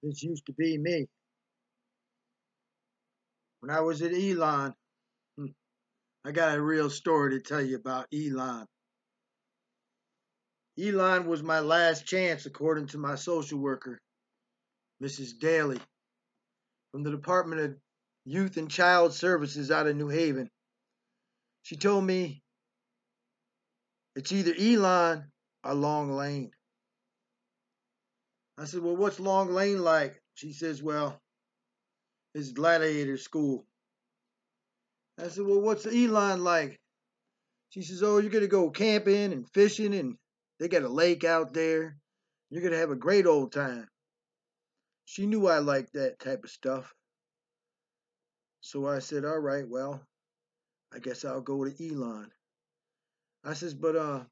This used to be me. When I was at Elon, I got a real story to tell you about Elon. Elon was my last chance, according to my social worker, Mrs. Daly, from the Department of Youth and Child Services out of New Haven. She told me it's either Elon or Long Lane. I said, well, what's Long Lane like? She says, well, it's gladiator school. I said, well, what's Elon like? She says, oh, you're going to go camping and fishing, and they got a lake out there. You're going to have a great old time. She knew I liked that type of stuff. So I said, all right, well, I guess I'll go to Elon. I says, but I'm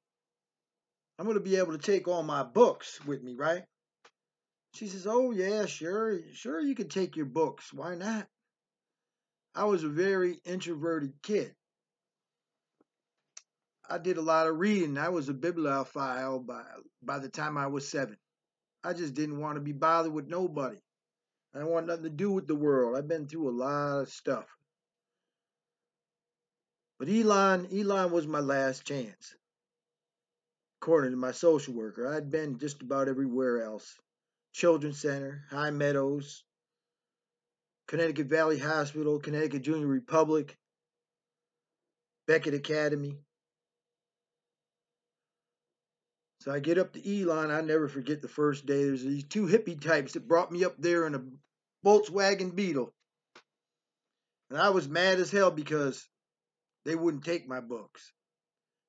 going to be able to take all my books with me, right? She says, oh, yeah, sure you can take your books. Why not? I was a very introverted kid. I did a lot of reading. I was a bibliophile by the time I was 7. I just didn't want to be bothered with nobody. I didn't want nothing to do with the world. I've been through a lot of stuff. But Elon was my last chance. According to my social worker, I'd been just about everywhere else. Children's Center, High Meadows, Connecticut Valley Hospital, Connecticut Junior Republic, Beckett Academy. So I get up to Elon. I never forget the first day. There's these 2 hippie types that brought me up there in a Volkswagen Beetle. And I was mad as hell because they wouldn't take my books.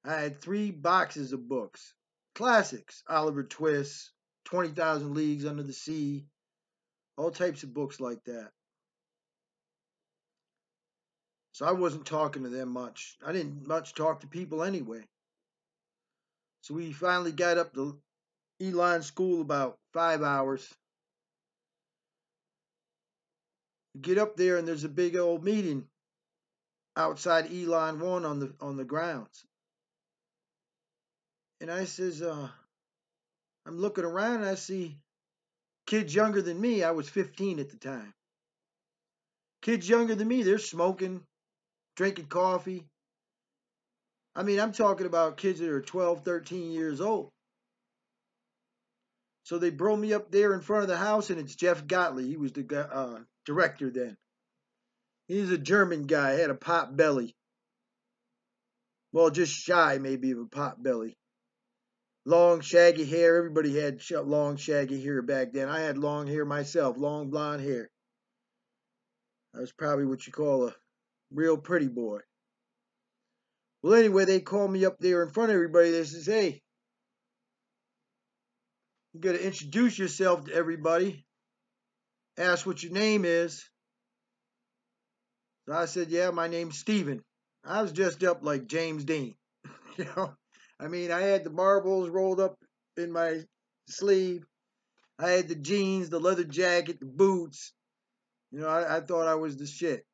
I had 3 boxes of books. Classics, Oliver Twist, 20,000 Leagues Under the Sea, all types of books like that. So I wasn't talking to them much. I didn't much talk to people anyway. So we finally got up to Elon School about 5 hours. We get up there and there's a big old meeting outside ELAN ONE on the grounds. And I says, I'm looking around and I see kids younger than me. I was 15 at the time. Kids younger than me, they're smoking, drinking coffee. I mean, I'm talking about kids that are 12, 13 years old. So they brought me up there in front of the house, and it's Jeff Gottlieb. He was the director then. He's a German guy, had a pot belly. Well, just shy maybe of a pot belly. Long, shaggy hair. Everybody had long, shaggy hair back then. I had long hair myself, long blonde hair. I was probably what you call a real pretty boy. Well, anyway, they called me up there in front of everybody. They says, hey, you got to introduce yourself to everybody. Ask what your name is. So I said, yeah, my name's Steven. I was dressed up like James Dean. You know, I mean, I had the marbles rolled up in my sleeve. I had the jeans, the leather jacket, the boots. You know, I thought I was the shit.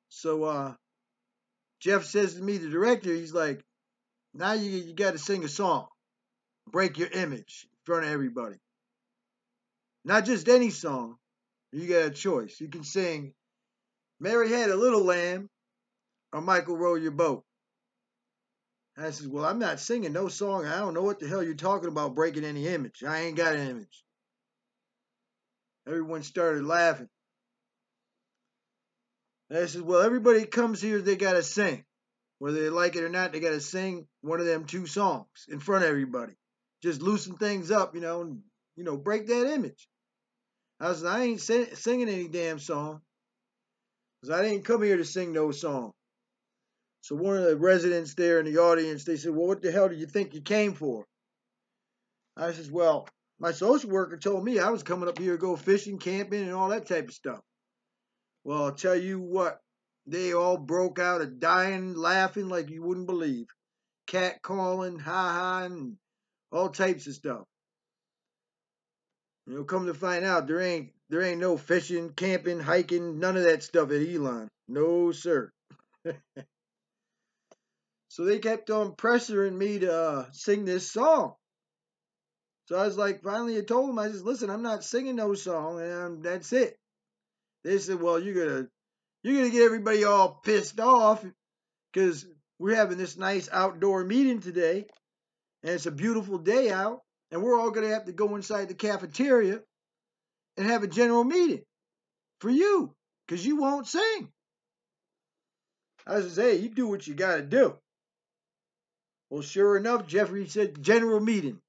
So Jeff says to me, the director, he's like, now you got to sing a song. Break your image in front of everybody. Not just any song. You got a choice. You can sing Mary Had a Little Lamb or Michael Row Your Boat. I said, well, I'm not singing no song. I don't know what the hell you're talking about breaking any image. I ain't got an image. Everyone started laughing. And I said, well, everybody comes here, they got to sing. Whether they like it or not, they got to sing one of them 2 songs in front of everybody. Just loosen things up, and, break that image. I said, I ain't singing any damn song. Because I didn't come here to sing no song. So one of the residents there in the audience, they said, well, what the hell do you think you came for? I says, well, my social worker told me I was coming up here to go fishing, camping, and all that type of stuff. Well, I'll tell you what, they all broke out a dying, laughing like you wouldn't believe. Cat calling, ha-ha, and all types of stuff. Come to find out, there ain't no fishing, camping, hiking, none of that stuff at Elon. No, sir. So they kept on pressuring me to sing this song. So I was like, finally I told them, I said, listen, I'm not singing no song, and that's it. They said, well, you're gonna get everybody all pissed off because we're having this nice outdoor meeting today, and it's a beautiful day out, and we're all gonna have to go inside the cafeteria and have a general meeting for you because you won't sing. I says, hey, you do what you gotta do. Well, sure enough, Jeffrey said general meeting.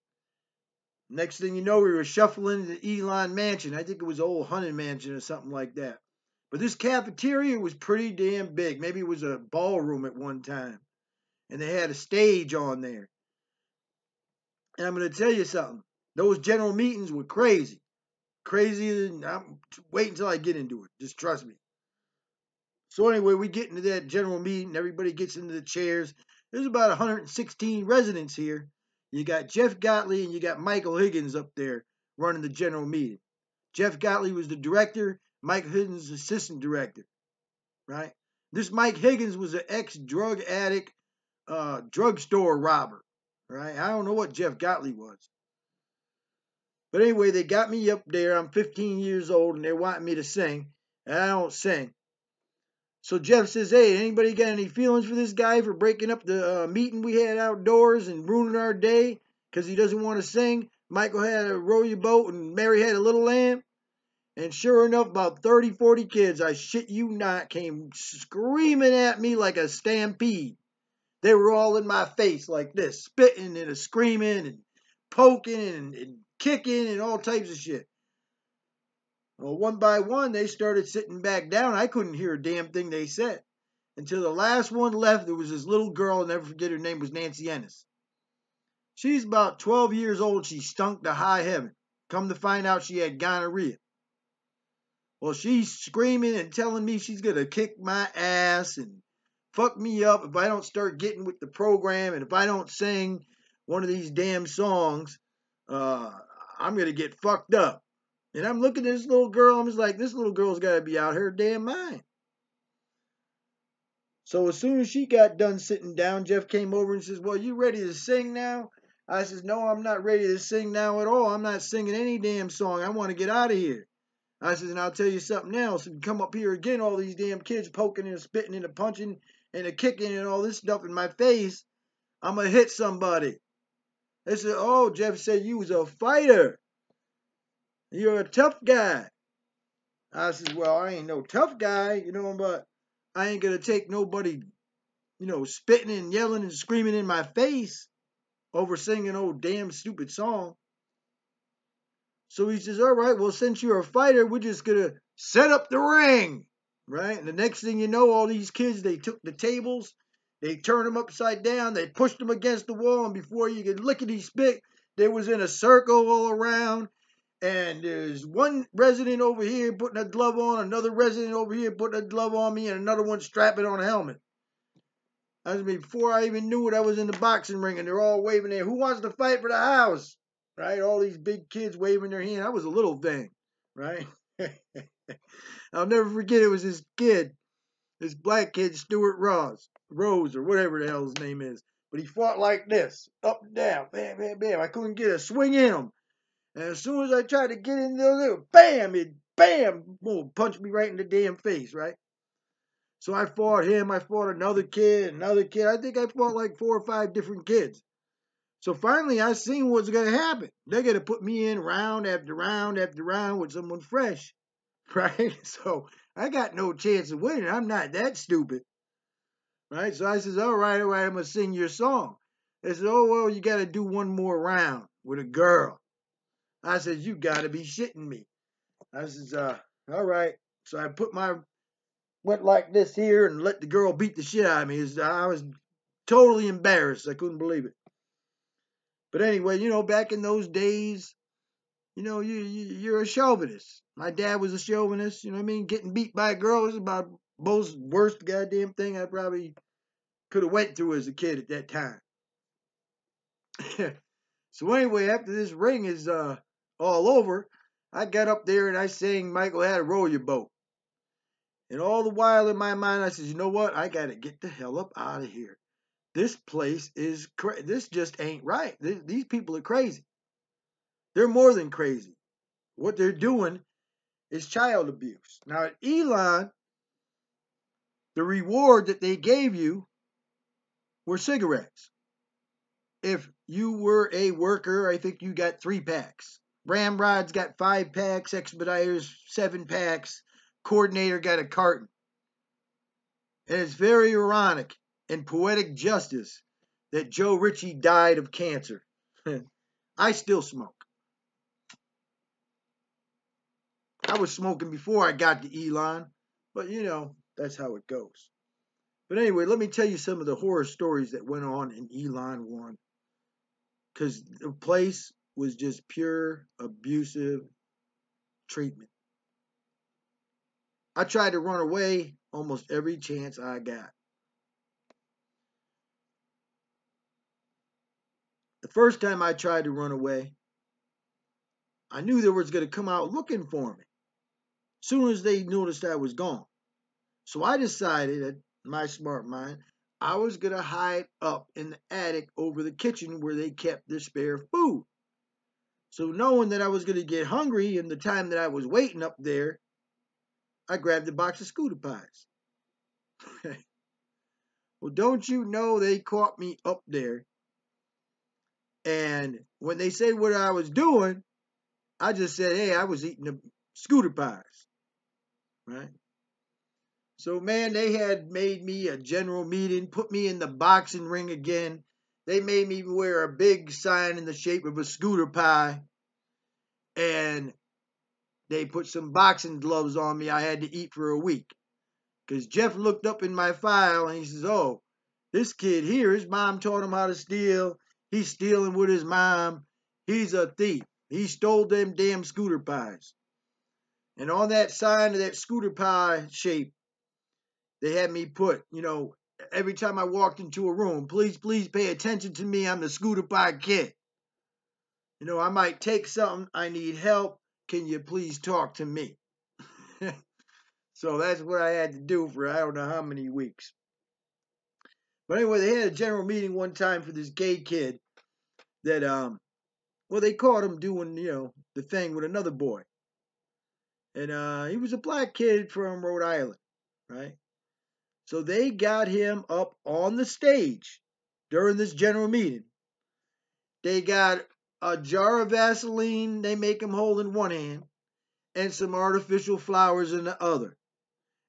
Next thing you know, we were shuffling the Elon mansion. I think it was old Hunted mansion or something like that. But this cafeteria was pretty damn big. Maybe it was a ballroom at one time. And they had a stage on there. And I'm going to tell you something. Those general meetings were crazy. Crazier than... Wait until I get into it. Just trust me. So anyway, we get into that general meeting. Everybody gets into the chairs. There's about 116 residents here. You got Jeff Gottlieb and you got Michael Higgins up there running the general meeting. Jeff Gottlieb was the director. Mike Higgins, assistant director. Right? This Mike Higgins was an ex-drug addict, drugstore robber. Right? I don't know what Jeff Gottlieb was. But anyway, they got me up there. I'm 15 years old and they want me to sing. And I don't sing. So Jeff says, hey, anybody got any feelings for this guy for breaking up the meeting we had outdoors and ruining our day because he doesn't want to sing? Michael had a row your boat and Mary had a little lamb. And sure enough, about 30, 40 kids, I shit you not, came screaming at me like a stampede. They were all in my face like this, spitting and screaming and poking and kicking and all types of shit. Well, one by one, they started sitting back down. I couldn't hear a damn thing they said. Until the last one left, there was this little girl, I'll never forget her name, was Nancy Ennis. She's about 12 years old. She stunk to high heaven. Come to find out she had gonorrhea. Well, she's screaming and telling me she's going to kick my ass and fuck me up if I don't start getting with the program and if I don't sing one of these damn songs, I'm going to get fucked up. And I'm looking at this little girl, I'm just like, this little girl's got to be out her damn mind. So as soon as she got done sitting down, Jeff came over and says, well, you ready to sing now? I says, no, I'm not ready to sing now at all. I'm not singing any damn song. I want to get out of here. I says, and I'll tell you something else. If you come up here again, all these damn kids poking and spitting and punching and kicking and all this stuff in my face, I'm going to hit somebody. They said, oh, Jeff said you was a fighter. You're a tough guy. I says, well, I ain't no tough guy, but I ain't going to take nobody, spitting and yelling and screaming in my face over singing an old damn stupid song. So he says, all right, well, since you're a fighter, we're just going to set up the ring, right? And the next thing you know, all these kids, they took the tables, they turned them upside down, they pushed them against the wall, and before you could lickety-spit, they was in a circle all around, and there's one resident over here putting a glove on, another resident over here putting a glove on me, and another one strapping on a helmet. Before I even knew it, I was in the boxing ring, and they're all waving there. Who wants to fight for the house? Right? All these big kids waving their hand. I was a little thing, right? I'll never forget it was this kid, this black kid, Stuart Rose, or whatever the hell his name is. But he fought like this, up and down, bam, bam, bam. I couldn't get a swing in him. And as soon as I tried to get in there, bam, boom, punched me right in the damn face, right? So I fought him, I fought another kid. I think I fought like 4 or 5 different kids. So finally, I seen what's going to happen. They're going to put me in round after round after round with someone fresh, right? So I got no chance of winning. I'm not that stupid, right? So I says, all right, I'm going to sing your song. They said, oh, well, you got to do one more round with a girl. I said, you got to be shitting me. I says, all right. So I went like this here and let the girl beat the shit out of me. I was totally embarrassed. I couldn't believe it. But anyway, back in those days, you're a chauvinist. My dad was a chauvinist, you know what I mean? Getting beat by a girl was about most worst goddamn thing I probably could have went through as a kid at that time. So anyway, after this ring is all over, I got up there and I sang Michael Had a Row Your Boat. And all the while in my mind, I said, you know what? I got to get the hell up out of here. This place is crazy. This just ain't right. These people are crazy. They're more than crazy. What they're doing is child abuse. Now, at Elon, the reward that they gave you were cigarettes. If you were a worker, I think you got 3 packs. Ramrod's got 5 packs, Expeditors 7 packs, Coordinator got a carton. And it's very ironic and poetic justice that Joe Ricci died of cancer. I still smoke. I was smoking before I got to Elon, but you know, that's how it goes. But anyway, let me tell you some of the horror stories that went on in ELAN ONE. Because the place was just pure abusive treatment. I tried to run away almost every chance I got. The first time I tried to run away, I knew they was going to come out looking for me as soon as they noticed I was gone. So I decided, at my smart mind, I was going to hide up in the attic over the kitchen where they kept their spare food. So knowing that I was going to get hungry in the time that I was waiting up there, I grabbed a box of scooter pies. Well, don't you know they caught me up there? And when they said what I was doing, I just said, hey, I was eating the scooter pies, right? So, man, they had made me a general meeting, put me in the boxing ring again. They made me wear a big sign in the shape of a scooter pie. And they put some boxing gloves on me I had to eat for a week. Because Jeff looked up in my file and he says, oh, this kid here, his mom taught him how to steal. He's stealing with his mom. He's a thief. He stole them damn scooter pies. And on that sign of that scooter pie shape, they had me put, you know, every time I walked into a room, please pay attention to me. I'm the scooter pie kid. You know, I might take something. I need help. Can you please talk to me? So that's what I had to do for I don't know how many weeks. But anyway, they had a general meeting one time for this gay kid that, well, they caught him doing, you know, the thing with another boy. And he was a black kid from Rhode Island, right? So they got him up on the stage during this general meeting. They got a jar of Vaseline they make him hold in one hand and some artificial flowers in the other.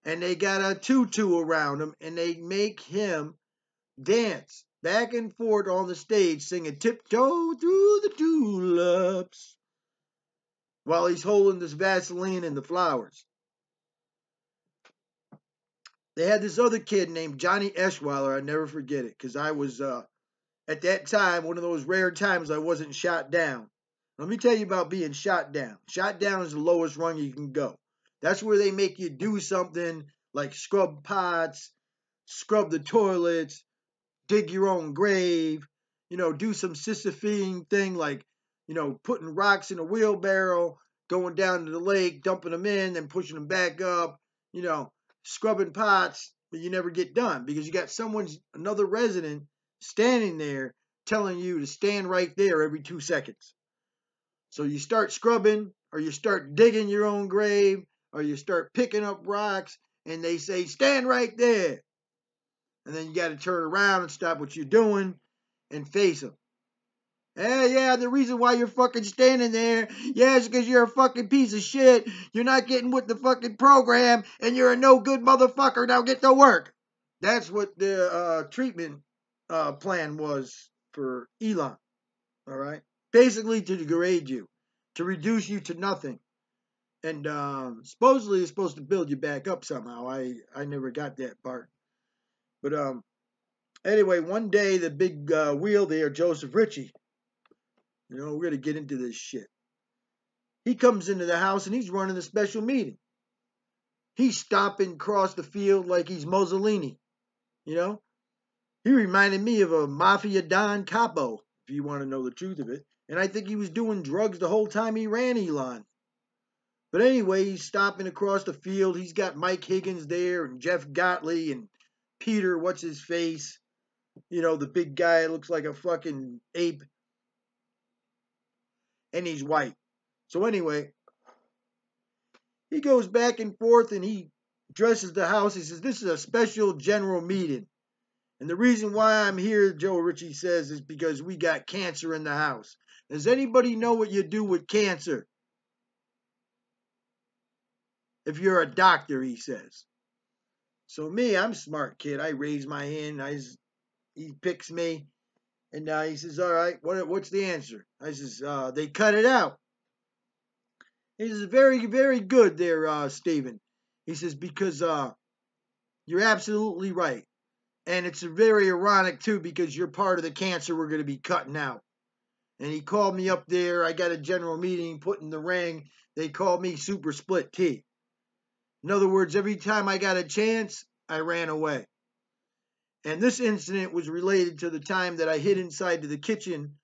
And they got a tutu around him and they make him dance back and forth on the stage singing Tiptoe Through the Tulips while he's holding this Vaseline and the flowers. They had this other kid named Johnny Eschweiler. I never forget it because I was, at that time, one of those rare times I wasn't shot down. Let me tell you about being shot down. Shot down is the lowest rung you can go. That's where they make you do something like scrub pots, scrub the toilets, dig your own grave, you know, do some Sisyphean thing like, you know, putting rocks in a wheelbarrow, going down to the lake, dumping them in, then pushing them back up, you know, scrubbing pots, but you never get done because you got another resident standing there telling you to stand right there every 2 seconds. So you start scrubbing or you start digging your own grave or you start picking up rocks and they say, stand right there. And then you got to turn around and stop what you're doing and face them. Yeah, the reason why you're fucking standing there, yeah, is because you're a fucking piece of shit. You're not getting with the fucking program, and you're a no good motherfucker. Now get to work. That's what the treatment plan was for Elon. All right, basically to degrade you, to reduce you to nothing, and supposedly it's supposed to build you back up somehow. I never got that part, but anyway, one day the big wheel there, Joesph Ricci. You know, we're going to get into this shit. He comes into the house and he's running a special meeting. He's stomping across the field like he's Mussolini. You know, he reminded me of a Mafia Don Capo, if you want to know the truth of it. And I think he was doing drugs the whole time he ran Elon. But anyway, he's stomping across the field. He's got Mike Higgins there and Jeff Gottlieb and Peter, what's his face? You know, the big guy looks like a fucking ape. and he's white. So anyway, he goes back and forth and he addresses the House. He says, this is a special general meeting. And the reason why I'm here, Joe Ricci says, is because we got cancer in the house. Does anybody know what you do with cancer? If you're a doctor, he says. So me, I'm a smart kid. I raise my hand. He picks me. And he says, all right, what's the answer? I says, they cut it out. He says, very, very good there, Stephen. He says, because you're absolutely right. And it's very ironic, too, because you're part of the cancer we're going to be cutting out. And he called me up there. I got a general meeting, put in the ring. They called me SUPERSPLIT-T. In other words, every time I got a chance, I ran away. And this incident was related to the time that I hid inside to the kitchen.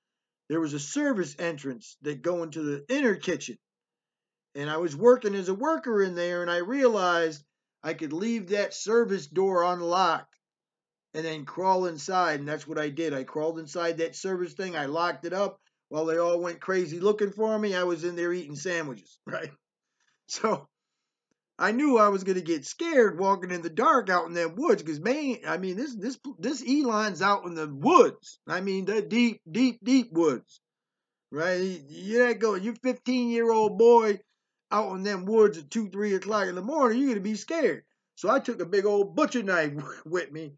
There was a service entrance that go into the inner kitchen. And I was working as a worker in there, and I realized I could leave that service door unlocked and then crawl inside. And that's what I did. I crawled inside that service thing. I locked it up. While they all went crazy looking for me, I was in there eating sandwiches, right? So I knew I was going to get scared walking in the dark out in them woods because, Maine, I mean, this Elon's out in the woods. I mean, the deep, deep, deep woods, right? You're not going, you're 15-year-old boy out in them woods at 2, 3 o'clock in the morning, you're going to be scared. So I took a big old butcher knife with me,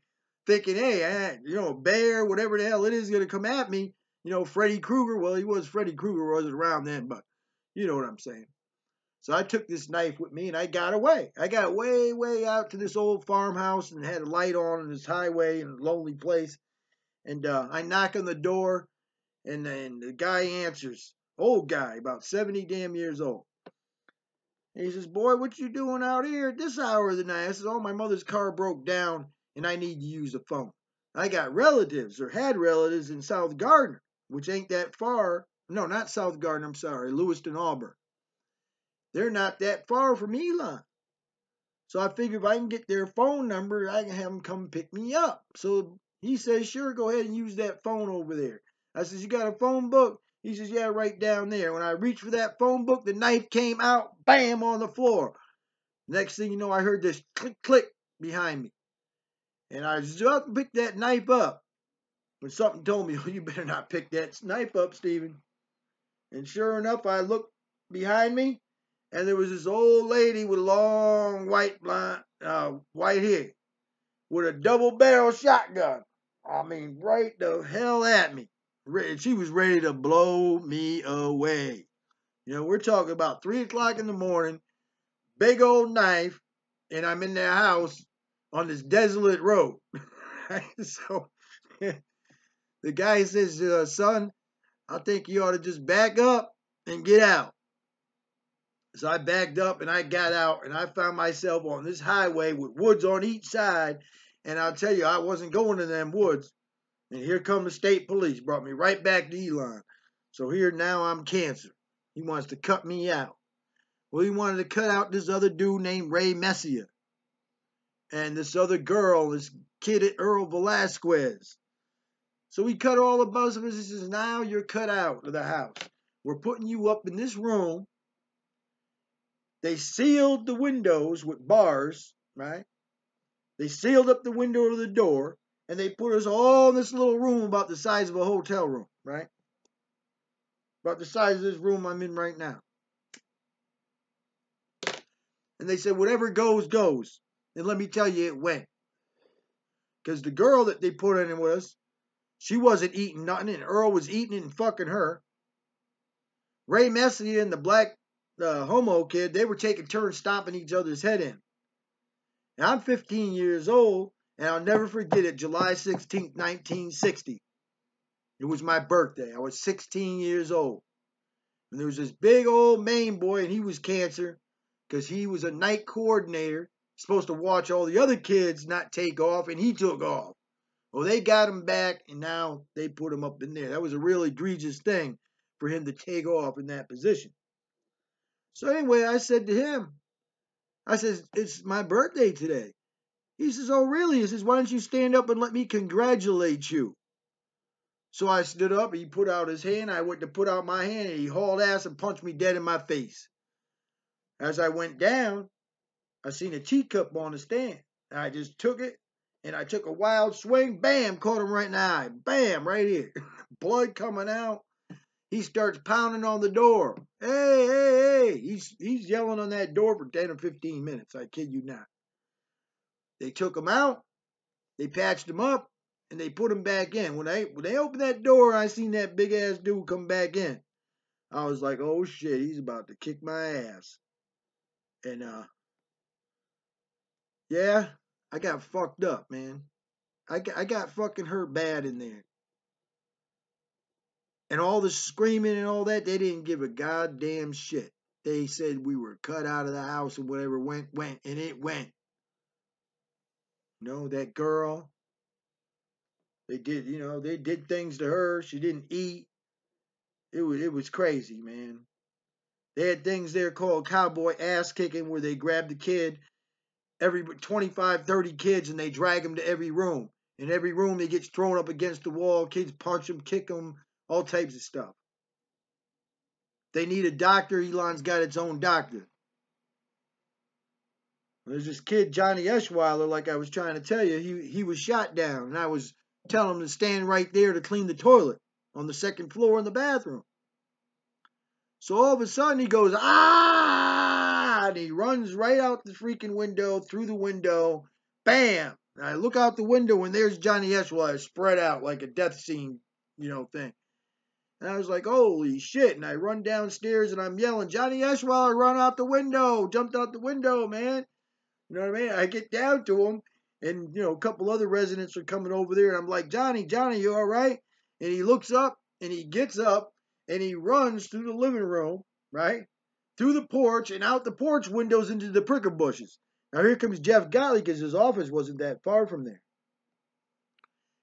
thinking, hey, a bear, whatever the hell it is going to come at me. Freddy Krueger. Well, he was Freddy Krueger, wasn't around then, but you know what I'm saying. So I took this knife with me and I got away. I got way, way out to this old farmhouse and had a light on in this highway in a lonely place. And I knock on the door and then the guy answers. Old guy, about 70 damn years old. And he says, boy, what you doing out here at this hour of the night? I said, oh, my mother's car broke down and I need to use the phone. I got relatives or had relatives in South Gardner, which ain't that far. No, not South Gardner, I'm sorry, Lewiston, Auburn. They're not that far from Elon. So I figure if I can get their phone number, I can have them come pick me up. So he says, sure, go ahead and use that phone over there. I says, you got a phone book? He says, yeah, right down there. When I reached for that phone book, the knife came out, bam, on the floor. Next thing you know, I heard this click, click behind me. And I just picked that knife up. But something told me, oh, you better not pick that knife up, Stephen. And sure enough, I looked behind me, and there was this old lady with long white hair with a double-barrel shotgun. I mean, right the hell at me. She was ready to blow me away. We're talking about 3 o'clock in the morning, big old knife, and I'm in their house on this desolate road. So the guy says, son, I think you ought to just back up and get out. So I backed up and I got out and I found myself on this highway with woods on each side. And I'll tell you, I wasn't going to them woods. And here come the state police, brought me right back to Elon. So here now I'm cancer. He wants to cut me out. Well, he wanted to cut out this other dude named Ray Messier. And this other girl, this kid at Earl Velasquez. So he cut all the buzz of us. He says, now you're cut out of the house. We're putting you up in this room. They sealed the windows with bars, right? They sealed up the window to the door, and they put us all in this little room about the size of a hotel room, right? About the size of this room I'm in right now. And they said, whatever goes, goes. And let me tell you, it went. Because the girl that they put in with us, she wasn't eating nothing, and Earl was eating and fucking her. Ray Messier and the black homo kid, they were taking turns stomping each other's head in. And I'm 15 years old, and I'll never forget it, July 16th, 1960. It was my birthday. I was 16 years old. And there was this big old Maine boy, and he was cancer because he was a night coordinator, supposed to watch all the other kids not take off, and he took off. Well, they got him back, and now they put him up in there. That was a real egregious thing for him to take off in that position. So anyway, I said to him, I said, it's my birthday today. He says, oh, really? He says, why don't you stand up and let me congratulate you? So I stood up, he put out his hand, I went to put out my hand, and he hauled ass and punched me dead in my face. As I went down, I seen a teacup on the stand. I just took it, and I took a wild swing, bam, caught him right in the eye. Bam, right here. Blood coming out. He starts pounding on the door. Hey, hey, hey. He's yelling on that door for 10 or 15 minutes. I kid you not. They took him out. They patched him up. And they put him back in. When they opened that door, I seen that big ass dude come back in. I was like, oh shit, he's about to kick my ass. And yeah, I got fucked up, man. I got fucking hurt bad in there. And all the screaming and all that, they didn't give a goddamn shit. They said we were cut out of the house and whatever went, and it went. You know, that girl, they did things to her. She didn't eat. It was crazy, man. They had things there called cowboy ass kicking where they grab the kid, every 25, 30 kids, and they drag them to every room. In every room, they get thrown up against the wall. Kids punch them, kick them, all types of stuff. They need a doctor. Elon's got its own doctor. There's this kid, Johnny Eschweiler, like I was trying to tell you, he was shot down, and I was telling him to stand right there to clean the toilet on the second floor in the bathroom. So all of a sudden he goes, ah, and he runs right out the freaking window, through the window, bam. And I look out the window and there's Johnny Eschweiler spread out like a death scene, thing. And I was like, holy shit. And I run downstairs and I'm yelling, Johnny Eschweiler, run out the window, jumped out the window, man. You know what I mean? I get down to him and, a couple other residents are coming over there and I'm like, Johnny, you all right? And he looks up and he gets up and he runs through the living room, right? Through the porch and out the porch windows into the prickle bushes. Now here comes Jeff Gottlieb because his office wasn't that far from there.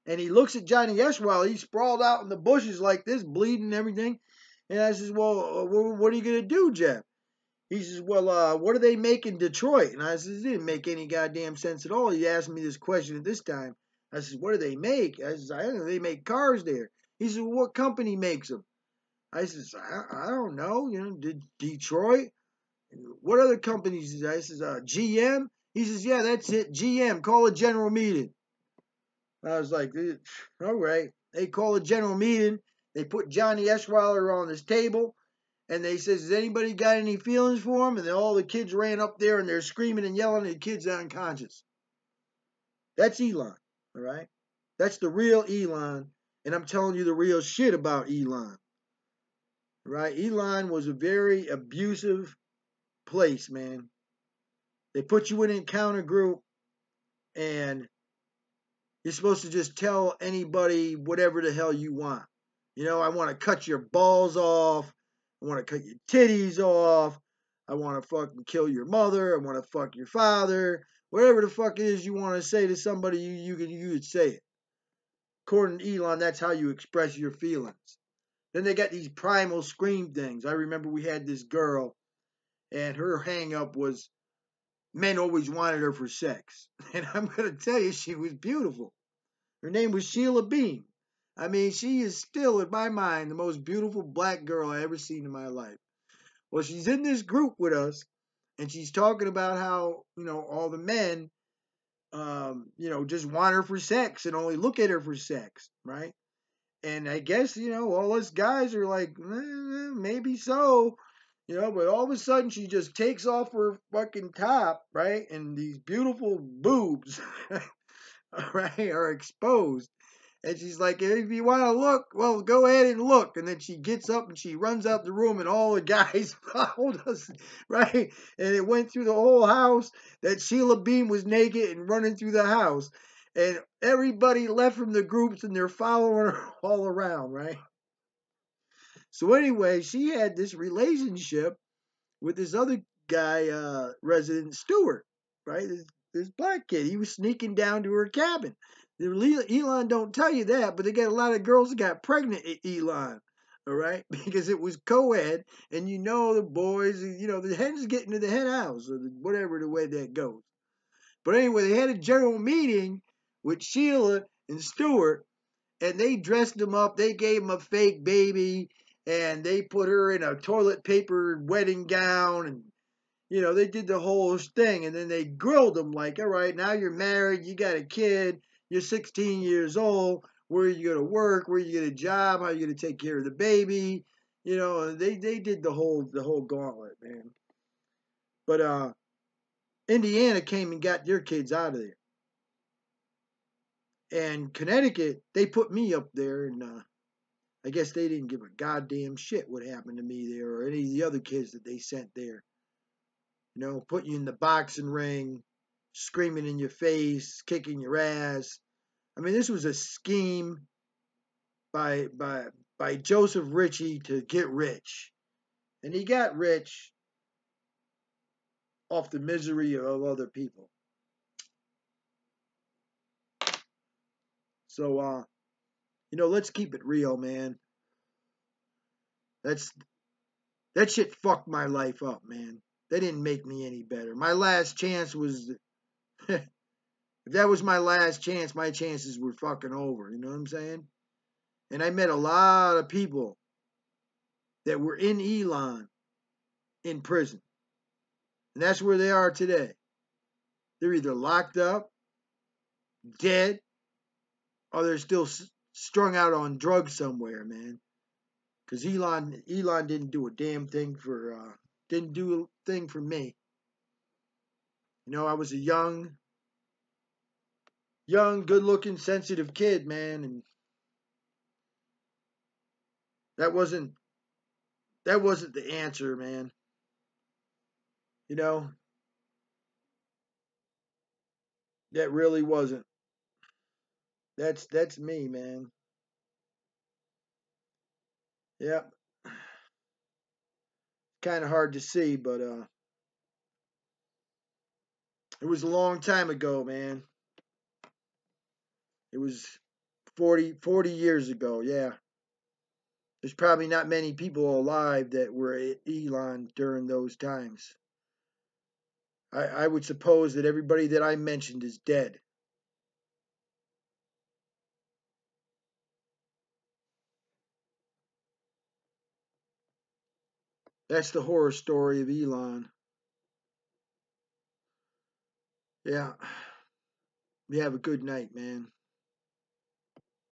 And he looks at Johnny Eschweiler. He's sprawled out in the bushes like this, bleeding and everything. And I says, well, what are you going to do, Jeff? He says, well, what do they make in Detroit? And I says, it didn't make any goddamn sense at all. He asked me this question at this time. I says, what do they make? I says, I don't know. They make cars there. He says, well, what company makes them? I says, I don't know. Detroit? What other companies? I says, GM? He says, yeah, that's it. GM. Call a general meeting. I was like, all right. They call a general meeting. They put Johnny Eschweiler on this table. And they says, has anybody got any feelings for him? And then all the kids ran up there and they're screaming and yelling and the kid's unconscious. That's Elon. All right. That's the real Elon. And I'm telling you the real shit about Elon. Right? Elon was a very abusive place, man. They put you in an encounter group and you're supposed to just tell anybody whatever the hell you want. I want to cut your balls off. I want to cut your titties off. I want to fucking kill your mother. I want to fuck your father. Whatever the fuck it is you want to say to somebody, you could say it. According to Elon, that's how you express your feelings. Then they got these primal scream things. I remember we had this girl, and her hang up was men always wanted her for sex. And I'm going to tell you, she was beautiful. Her name was Sheila Bean. I mean, she is still, in my mind, the most beautiful black girl I ever seen in my life. Well, she's in this group with us, and she's talking about how, all the men, just want her for sex and only look at her for sex, right? And I guess, all us guys are like, maybe so, but all of a sudden she just takes off her fucking top, right? And these beautiful boobs, right, are exposed. And she's like, if you want to look, well, go ahead and look. And then she gets up and she runs out the room and all the guys followed us, right? And it went through the whole house that Sheila Bean was naked and running through the house. And everybody left from the groups and they're following her all around, right? So anyway, she had this relationship with this other guy, resident Stewart, right? This black kid. He was sneaking down to her cabin. Elon don't tell you that, but they got a lot of girls that got pregnant at Elon, all right? Because it was co-ed, and the boys, the hens get into the hen house, or whatever the way that goes. But anyway, they had a general meeting with Sheila and Stewart, and they dressed him up. They gave him a fake baby, and they put her in a toilet paper wedding gown, and they did the whole thing. And then they grilled him like, all right, now you're married, you got a kid, you're 16 years old. Where are you going to work? Where are you get a job? How are you going to take care of the baby? They did the whole gauntlet, man. But Indiana came and got their kids out of there. And Connecticut, they put me up there, and I guess they didn't give a goddamn shit what happened to me there or any of the other kids that they sent there. Put you in the boxing ring, screaming in your face, kicking your ass. I mean, this was a scheme by Joesph Ricci to get rich. And he got rich off the misery of other people. So, let's keep it real, man. That shit fucked my life up, man. That didn't make me any better. My last chance was, if that was my last chance, my chances were fucking over. You know what I'm saying? And I met a lot of people that were in ELAN in prison. And that's where they are today. They're either locked up, dead, or they're still strung out on drugs somewhere, man. Because ELAN didn't do a damn thing didn't do a thing for me. I was a young, good-looking, sensitive kid, man, and that wasn't the answer, man. That really wasn't. That's me, man. Yeah, kind of hard to see, but it was a long time ago, man. It was 40 years ago, yeah. There's probably not many people alive that were at ELAN during those times. I would suppose that everybody that I mentioned is dead. That's the horror story of ELAN. Yeah. You have a good night, man.